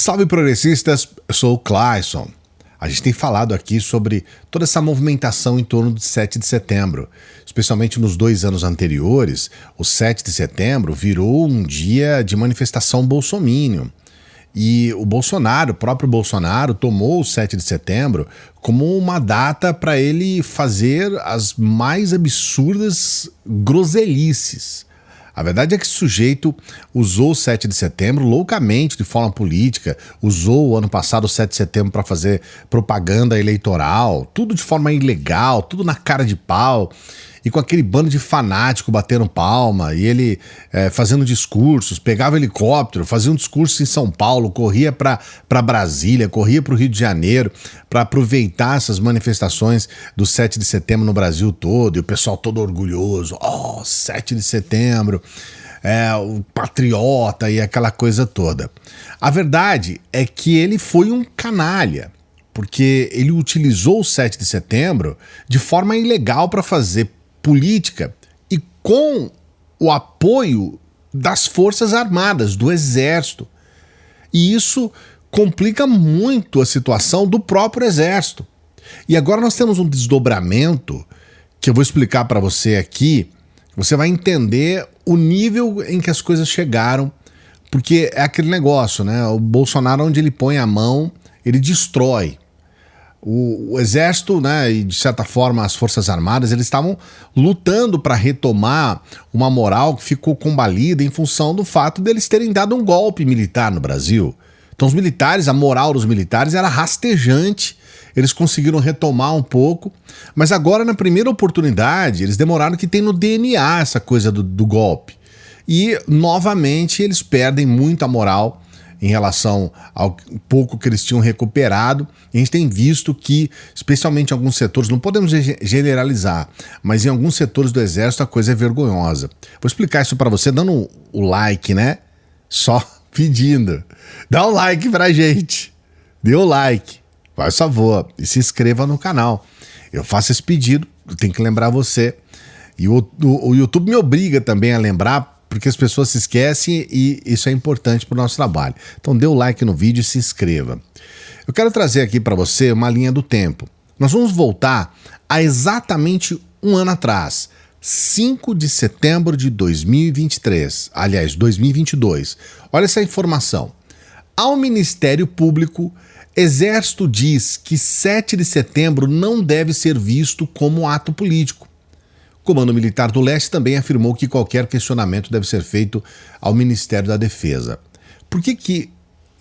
Salve progressistas, eu sou o Clayson. A gente tem falado aqui sobre toda essa movimentação em torno do 7 de setembro. Especialmente nos 2 anos anteriores, o 7 de setembro virou um dia de manifestação bolsominion. E o Bolsonaro, o próprio Bolsonaro, tomou o 7 de setembro como uma data para ele fazer as mais absurdas groselices. A verdade é que esse sujeito usou o 7 de setembro loucamente, de forma política, usou o ano passado o 7 de setembro para fazer propaganda eleitoral, tudo de forma ilegal, tudo na cara de pau, e com aquele bando de fanático batendo palma, e ele fazendo discursos, pegava helicóptero, fazia um discurso em São Paulo, corria para Brasília, corria para o Rio de Janeiro, para aproveitar essas manifestações do 7 de setembro no Brasil todo, e o pessoal todo orgulhoso, 7 de setembro, o patriota e aquela coisa toda. A verdade é que ele foi um canalha, porque ele utilizou o 7 de setembro de forma ilegal para fazer política e com o apoio das Forças Armadas, do Exército. E isso complica muito a situação do próprio Exército. E agora nós temos um desdobramento que eu vou explicar para você aqui. Você vai entender o nível em que as coisas chegaram, porque é aquele negócio, né? O Bolsonaro, onde ele põe a mão, ele destrói. O Exército, né, e de certa forma as Forças Armadas, eles estavam lutando para retomar uma moral que ficou combalida em função do fato deles terem dado um golpe militar no Brasil. Então os militares, a moral dos militares era rastejante, eles conseguiram retomar um pouco, mas agora na primeira oportunidade eles demoraram, que tem no DNA essa coisa do golpe. E novamente eles perdem muito a moral em relação ao pouco que eles tinham recuperado. E a gente tem visto que, especialmente em alguns setores, não podemos generalizar, mas em alguns setores do Exército a coisa é vergonhosa. Vou explicar isso para você dando o like, né? Só pedindo. Dá um like pra gente. Dê o like, faz favor, e se inscreva no canal. Eu faço esse pedido, eu tenho que lembrar você. E o YouTube me obriga também a lembrar, porque as pessoas se esquecem e isso é importante para o nosso trabalho. Então dê o like no vídeo e se inscreva. Eu quero trazer aqui para você uma linha do tempo. Nós vamos voltar a exatamente um ano atrás, 5 de setembro de 2023, aliás, 2022. Olha essa informação. Ao Ministério Público, Exército diz que 7 de setembro não deve ser visto como ato político. O Comando Militar do Leste também afirmou que qualquer questionamento deve ser feito ao Ministério da Defesa. Por que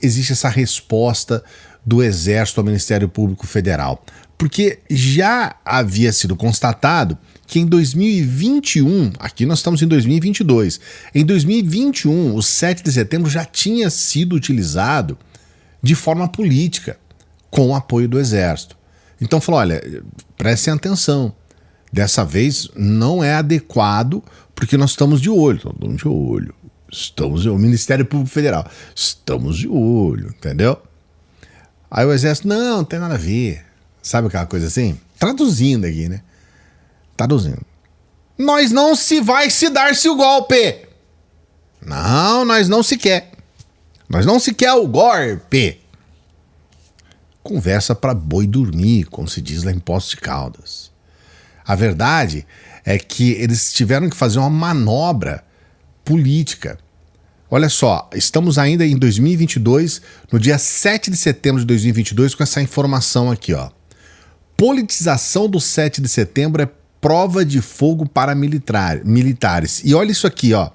existe essa resposta do Exército ao Ministério Público Federal? Porque já havia sido constatado que em 2021, aqui nós estamos em 2022, em 2021 o 7 de setembro já tinha sido utilizado de forma política, com o apoio do Exército. Então falou, olha, prestem atenção. Dessa vez não é adequado, porque nós estamos de olho. O Ministério Público Federal, estamos de olho, entendeu? Aí o Exército, não tem nada a ver. Sabe aquela coisa assim? Traduzindo aqui, né? Traduzindo. Nós não se vai se dar-se o golpe. Não, nós não se quer. Nós não se quer o golpe. Conversa para boi dormir, como se diz lá em Poços de Caldas. A verdade é que eles tiveram que fazer uma manobra política. Olha só, estamos ainda em 2022, no dia 7 de setembro de 2022, com essa informação aqui, ó. Politização do 7 de setembro é prova de fogo para militares. E olha isso aqui, ó.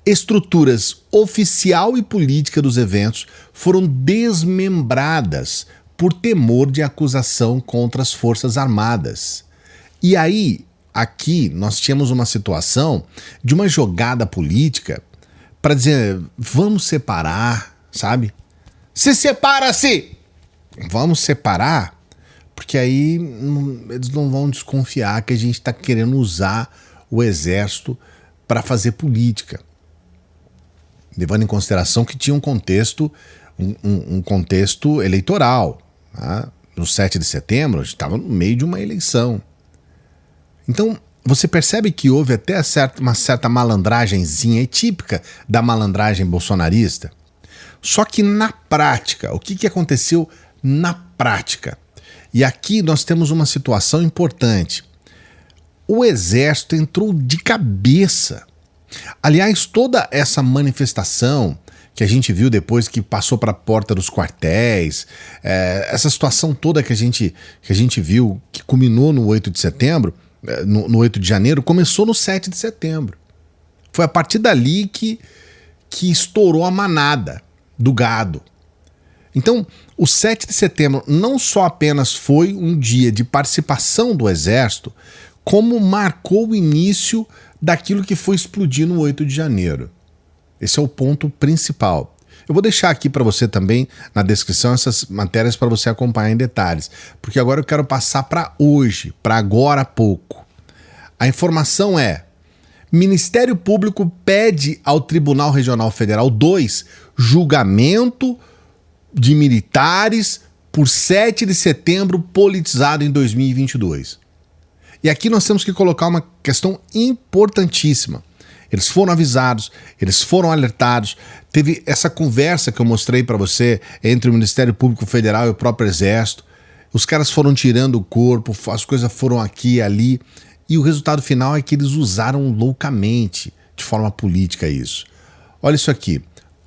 Estruturas oficial e política dos eventos foram desmembradas por temor de acusação contra as Forças Armadas. E aí, aqui, nós tínhamos uma situação de uma jogada política para dizer, vamos separar, sabe? Se separa-se! Vamos separar, porque aí eles não vão desconfiar que a gente está querendo usar o Exército para fazer política. Levando em consideração que tinha um contexto, um contexto eleitoral. Tá? No 7 de setembro, a gente estava no meio de uma eleição. Então, você percebe que houve até uma certa malandragenzinha típica da malandragem bolsonarista? Só que na prática, o que aconteceu na prática? E aqui nós temos uma situação importante. O exército entrou de cabeça. Aliás, toda essa manifestação que a gente viu depois que passou para a porta dos quartéis, essa situação toda que a gente viu, que culminou no 8 de setembro, no 8 de janeiro, começou no 7 de setembro. Foi a partir dali que estourou a manada do gado. Então, o 7 de setembro não só apenas foi um dia de participação do Exército, como marcou o início daquilo que foi explodir no 8 de janeiro. Esse é o ponto principal. Eu vou deixar aqui para você também, na descrição, essas matérias para você acompanhar em detalhes, porque agora eu quero passar para hoje, para agora há pouco. A informação é: Ministério Público pede ao Tribunal Regional Federal 2 julgamento de militares por 7 de setembro politizado em 2022. E aqui nós temos que colocar uma questão importantíssima. Eles foram avisados, eles foram alertados, teve essa conversa que eu mostrei para você entre o Ministério Público Federal e o próprio Exército. Os caras foram tirando o corpo, as coisas foram aqui e ali, e o resultado final é que eles usaram loucamente, de forma política, isso. Olha isso aqui.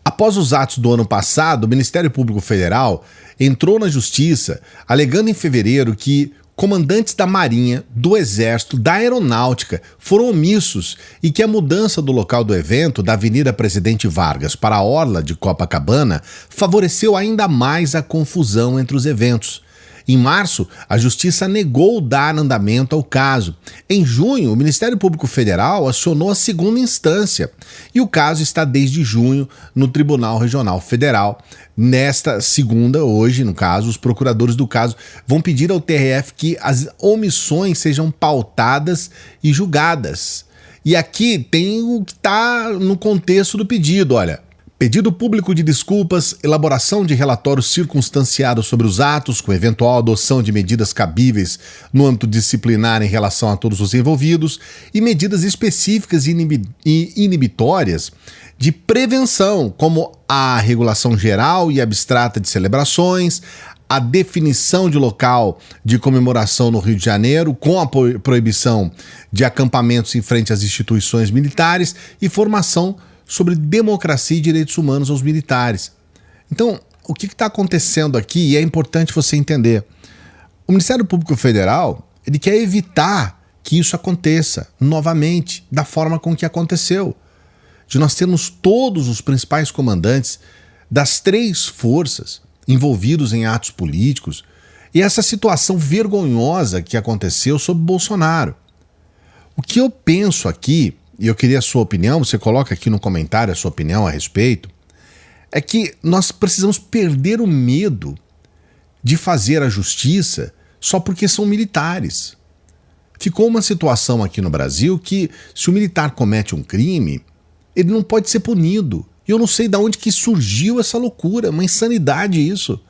Após os atos do ano passado, o Ministério Público Federal entrou na Justiça alegando em fevereiro que comandantes da Marinha, do Exército, da Aeronáutica foram omissos e que a mudança do local do evento, da Avenida Presidente Vargas para a Orla de Copacabana, favoreceu ainda mais a confusão entre os eventos. Em março, a Justiça negou dar andamento ao caso. Em junho, o Ministério Público Federal acionou a segunda instância e o caso está desde junho no Tribunal Regional Federal. Nesta segunda, hoje, no caso, os procuradores do caso vão pedir ao TRF que as omissões sejam pautadas e julgadas. E aqui tem o que está no contexto do pedido, olha. Pedido público de desculpas, elaboração de relatório circunstanciado sobre os atos, com eventual adoção de medidas cabíveis no âmbito disciplinar em relação a todos os envolvidos e medidas específicas e inibitórias de prevenção, como a regulação geral e abstrata de celebrações, a definição de local de comemoração no Rio de Janeiro, com a proibição de acampamentos em frente às instituições militares e formação sobre democracia e direitos humanos aos militares. Então, o que está acontecendo aqui, e é importante você entender, o Ministério Público Federal, ele quer evitar que isso aconteça novamente, da forma com que aconteceu. De nós termos todos os principais comandantes das 3 forças envolvidos em atos políticos e essa situação vergonhosa que aconteceu sob Bolsonaro. O que eu penso aqui, e eu queria a sua opinião, você coloca aqui no comentário a sua opinião a respeito, é que nós precisamos perder o medo de fazer a justiça só porque são militares. Ficou uma situação aqui no Brasil que, se o militar comete um crime, ele não pode ser punido. E eu não sei de onde que surgiu essa loucura, uma insanidade isso.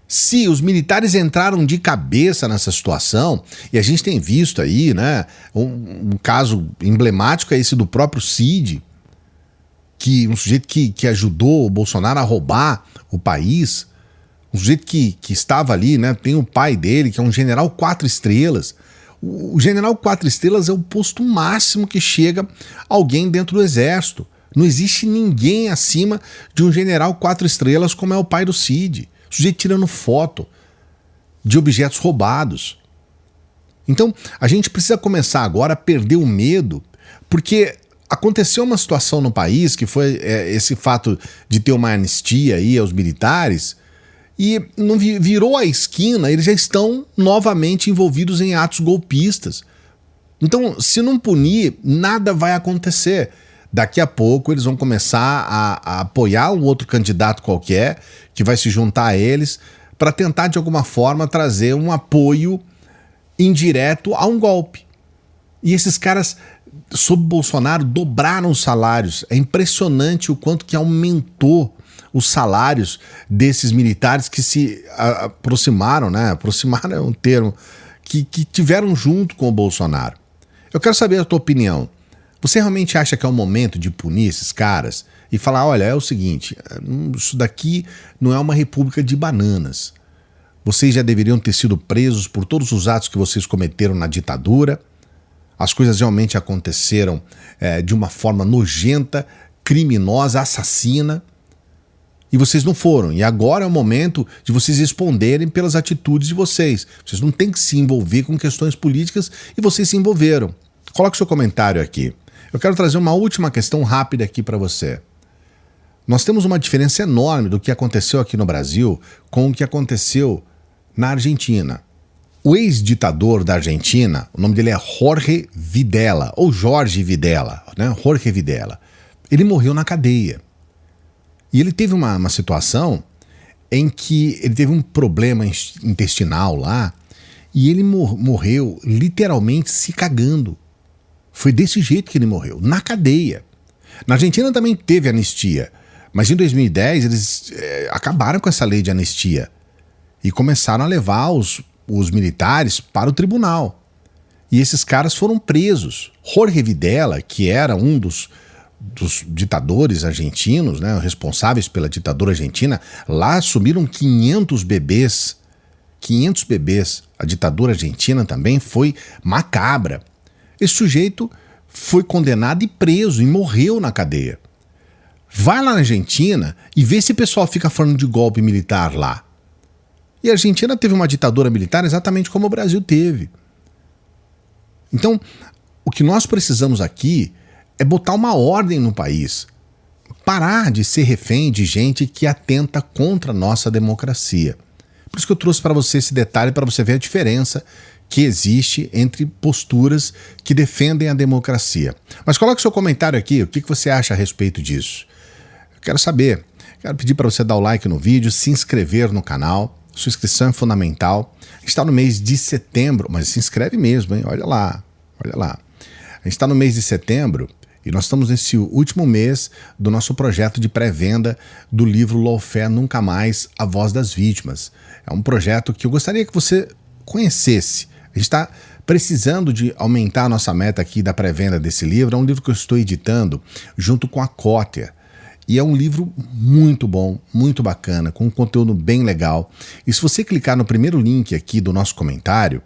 Se os militares entraram de cabeça nessa situação, e a gente tem visto aí, né, um caso emblemático é esse do próprio Cid, um sujeito que ajudou o Bolsonaro a roubar o país, um sujeito que estava ali, né, tem o pai dele, que é um general 4 estrelas. O general 4 estrelas é o posto máximo que chega alguém dentro do exército. Não existe ninguém acima de um general 4 estrelas como é o pai do Cid. Sujeito tirando foto de objetos roubados. Então, a gente precisa começar agora a perder o medo, porque aconteceu uma situação no país, que foi esse fato de ter uma anistia aí aos militares, e não virou a esquina, eles já estão novamente envolvidos em atos golpistas. Então, se não punir, nada vai acontecer. Daqui a pouco eles vão começar a apoiar um outro candidato qualquer que vai se juntar a eles para tentar de alguma forma trazer um apoio indireto a um golpe. E esses caras, sob Bolsonaro, dobraram os salários. É impressionante o quanto que aumentou os salários desses militares que se aproximaram, né? Aproximaram é um termo, que tiveram junto com o Bolsonaro. Eu quero saber a tua opinião. Você realmente acha que é o momento de punir esses caras? e falar, olha, é o seguinte, isso daqui não é uma república de bananas. Vocês já deveriam ter sido presos por todos os atos que vocês cometeram na ditadura. As coisas realmente aconteceram de uma forma nojenta, criminosa, assassina. E vocês não foram. E agora é o momento de vocês responderem pelas atitudes de vocês. Vocês não têm que se envolver com questões políticas e vocês se envolveram. Coloque seu comentário aqui. Eu quero trazer uma última questão rápida aqui para você. Nós temos uma diferença enorme do que aconteceu aqui no Brasil com o que aconteceu na Argentina. O ex-ditador da Argentina, o nome dele é Jorge Videla, ou Jorge Videla, né? Jorge Videla. Ele morreu na cadeia. E ele teve uma situação em que ele teve um problema intestinal lá e ele morreu literalmente se cagando. Foi desse jeito que ele morreu, na cadeia. Na Argentina também teve anistia, mas em 2010 eles acabaram com essa lei de anistia e começaram a levar os militares para o tribunal. E esses caras foram presos. Jorge Videla, que era um dos ditadores argentinos, né, responsáveis pela ditadura argentina, lá sumiram 500 bebês. 500 bebês. A ditadura argentina também foi macabra. Esse sujeito foi condenado e preso e morreu na cadeia. Vai lá na Argentina e vê se o pessoal fica falando de golpe militar lá. E a Argentina teve uma ditadura militar exatamente como o Brasil teve. Então, o que nós precisamos aqui é botar uma ordem no país. Parar de ser refém de gente que atenta contra a nossa democracia. Por isso que eu trouxe para você esse detalhe, para você ver a diferença que existe entre posturas que defendem a democracia. Mas coloque seu comentário aqui, o que você acha a respeito disso. Eu quero saber. Quero pedir para você dar o like no vídeo, se inscrever no canal. Sua inscrição é fundamental. A gente está no mês de setembro, mas se inscreve mesmo, hein? Olha lá, olha lá. A gente está no mês de setembro e nós estamos nesse último mês do nosso projeto de pré-venda do livro Lawfare Nunca Mais, A Voz das Vítimas. É um projeto que eu gostaria que você conhecesse. A gente está precisando de aumentar a nossa meta aqui da pré-venda desse livro. É um livro que eu estou editando junto com a Cotter. E é um livro muito bom, muito bacana, com um conteúdo bem legal. E se você clicar no primeiro link aqui do nosso comentário,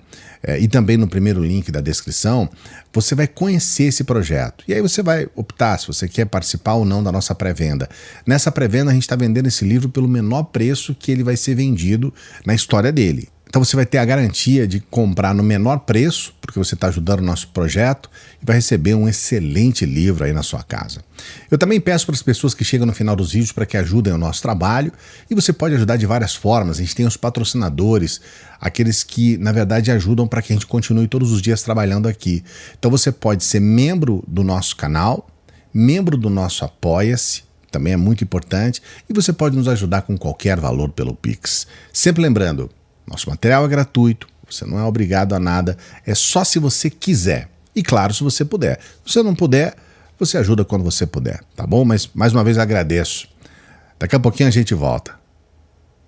e também no primeiro link da descrição, você vai conhecer esse projeto. E aí você vai optar se você quer participar ou não da nossa pré-venda. Nessa pré-venda a gente está vendendo esse livro pelo menor preço que ele vai ser vendido na história dele. Então você vai ter a garantia de comprar no menor preço, porque você está ajudando o nosso projeto, e vai receber um excelente livro aí na sua casa. Eu também peço para as pessoas que chegam no final dos vídeos para que ajudem o nosso trabalho, e você pode ajudar de várias formas. A gente tem os patrocinadores, aqueles que na verdade ajudam para que a gente continue todos os dias trabalhando aqui. Então você pode ser membro do nosso canal, membro do nosso Apoia-se, também é muito importante, e você pode nos ajudar com qualquer valor pelo Pix. Sempre lembrando, nosso material é gratuito, você não é obrigado a nada, é só se você quiser. E claro, se você puder. Se você não puder, você ajuda quando você puder, tá bom? Mas mais uma vez agradeço. Daqui a pouquinho a gente volta.